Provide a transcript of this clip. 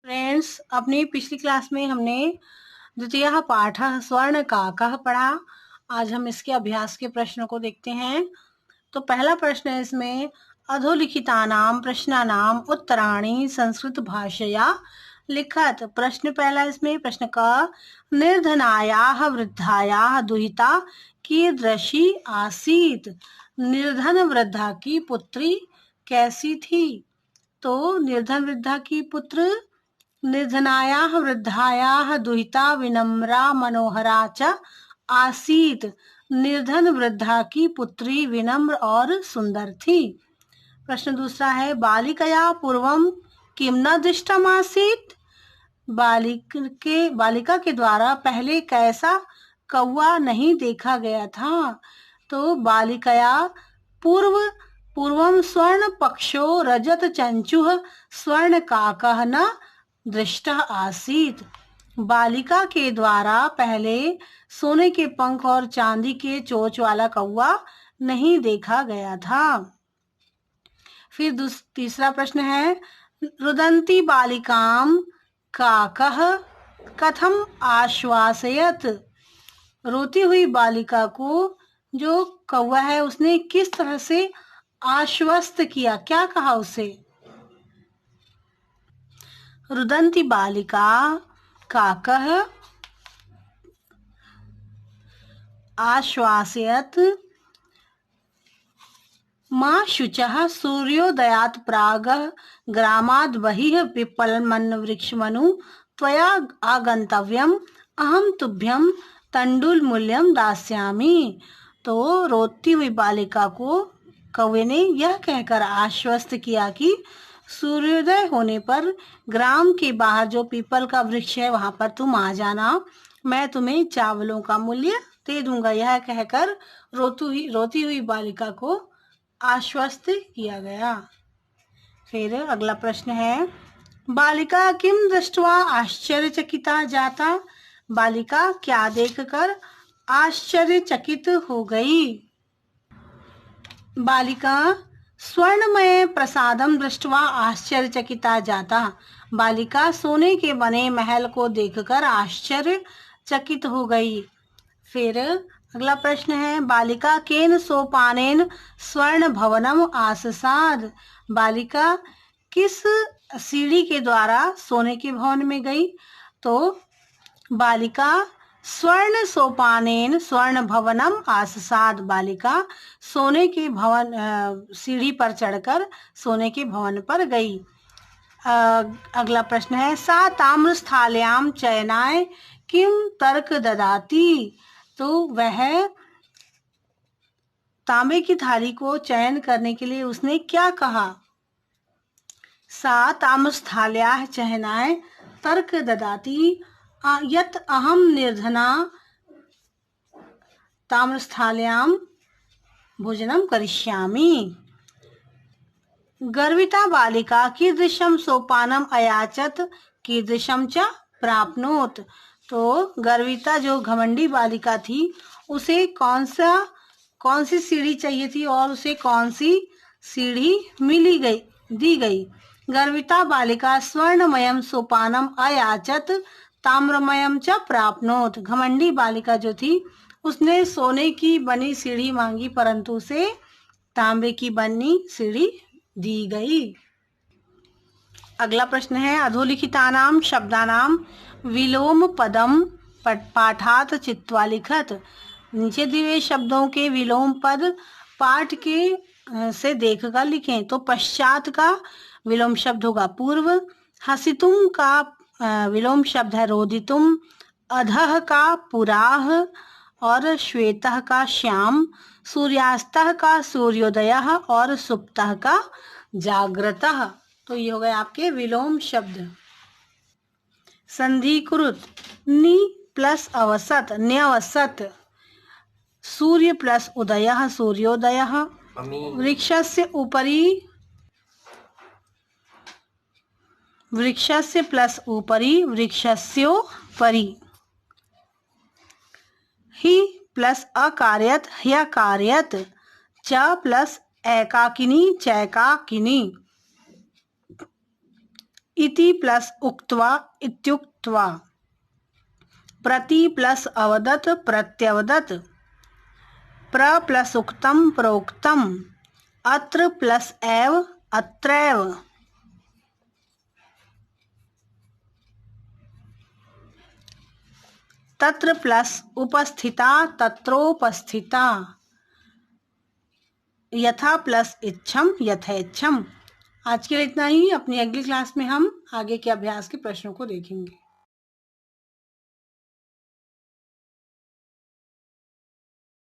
Friends, अपनी पिछली class में हमने द्वितीय पाठ स्वर्ण काकः पढ़ा। आज हम इसके अभ्यास के प्रश्नों को देखते हैं। तो पहला प्रश्न है इसमें, अधोलिखितानां प्रश्नानां उत्तराणि संस्कृत भाषया लिखत। प्रश्न पहला इसमें, प्रश्न का, निर्धनायाः वृद्धायाः दुहिता कीदृशी आसीत्। निर्धन वृद्धा की पुत्री कैसी थी। तो निर्धन वृद्धा की पुत्र निर्धनायाः वृद्धायाः दुहिता विनम्रा मनोहरा च आसीत्। निर्धन वृद्धा की पुत्री विनम्र और सुंदर थी। प्रश्न दूसरा है, बालिकया पूर्वं किं न दृष्टम् आसीत्। बालिका के द्वारा पहले कैसा कौवा नहीं देखा गया था। तो बालिकया पूर्वं स्वर्ण पक्षो रजत चंचुः स्वर्ण काकः न दृष्टः आसीत्। बालिका के द्वारा पहले सोने के पंख और चांदी के चोंच वाला कौवा नहीं देखा गया था। फिर तीसरा प्रश्न है, रुदन्ती बालिकां काकः कथम आश्वासयत्। रोती हुई बालिका को जो कौवा है उसने किस तरह से आश्वस्त किया, क्या कहा उसे। रुदन्ती बालिका काकः आश्वासयत् मा शुचः सूर्योदयात् प्रागः ग्रामाद् बहिः पिप्पलमन्वृक्षमनु त्वया आगन्तव्यम् अहं तुभ्यं तण्डुलमूल्यं दास्यामि। तो रोती हुई बालिका को कौवे ने यह कहकर आश्वस्त किया कि सूर्योदय होने पर ग्राम के बाहर जो पीपल का वृक्ष है वहां पर तुम आ जाना, मैं तुम्हें चावलों का मूल्य दे दूंगा। यह कहकर रोती हुई बालिका को आश्वस्त किया गया। फिर अगला प्रश्न है, बालिका किम दृष्ट्वा आश्चर्यचकिता जाता। बालिका क्या देखकर आश्चर्यचकित हो गई। बालिका स्वर्णमय प्रसादम दृष्ट्वा आश्चर्यचकिता जाता। बालिका सोने के बने महल को देखकर आश्चर्यचकित हो गई। फिर अगला प्रश्न है, बालिका केन सोपानेन स्वर्ण भवनम आससाद। बालिका किस सीढ़ी के द्वारा सोने के भवन में गई। तो बालिका स्वर्ण सोपानेन स्वर्ण भवनम आससाद। बालिका सोने के भवन सीढ़ी पर चढ़कर सोने के भवन पर गई। अगला प्रश्न है, सा ताम्रस्थाल्यां चयनाय किम तर्क ददाति। तो वह तांबे की थाली को चयन करने के लिए उसने क्या कहा। सा ताम्रस्थाल्याः चयनाय तर्क ददाति यत् अहम निर्धना ताम्रस्थाल्यां भोजनम करिष्यामि। गर्विता बालिका कीदृशं सोपानम अयाचत कीदृशं च प्राप्नोत। तो गर्विता जो घमंडी बालिका थी उसे कौन सी सीढ़ी चाहिए थी और उसे कौन सी सीढ़ी दी गई। गर्विता बालिका स्वर्णमयम सोपानम अयाचत ताम्रमयम च प्राप्नोत। घमंडी बालिका जो थी उसने सोने की बनी सीढ़ी मांगी परंतु उसे तांबे की बनी सीढ़ी दी गई। अगला प्रश्न है, अधोलिखितानां शब्दानां विलोम पदम पाठात चित्वा लिखत। नीचे दिए हुए शब्दों के विलोम पद पाठ के से देखकर लिखें। तो पश्चात का विलोम शब्द होगा पूर्व, हसितुम का विलोम शब्द है रोदितुम, अधः का पुराह और श्वेतः का श्याम, सूर्यास्तः का सूर्योदयः और सुप्तः का जागृतः। तो ये हो गए आपके विलोम शब्द। संधिकृत, नि प्लस अवसत न्यवसत, सूर्य प्लस उदयः सूर्योदयः, वृक्षस्य प्लस ऊपरी वृक्षस्योपरि, हि प्लस अकार्यत ह्यकार्यत, च प्लस एकाकिनी चैकाकिनी, इति प्लस उक्त्वा इत्युक्त्वा, प्रति प्लस अवदत् प्रत्यवदत्, प्र प्लस उक्तम प्रोक्तम, अत्र प्लस एव अत्रैव, तत्र प्लस उपस्थिता तत्रोपस्थिता, यथा प्लस इच्छम यथेच्छम। आज के लिए इतना ही। अपनी अगली क्लास में हम आगे के अभ्यास के प्रश्नों को देखेंगे।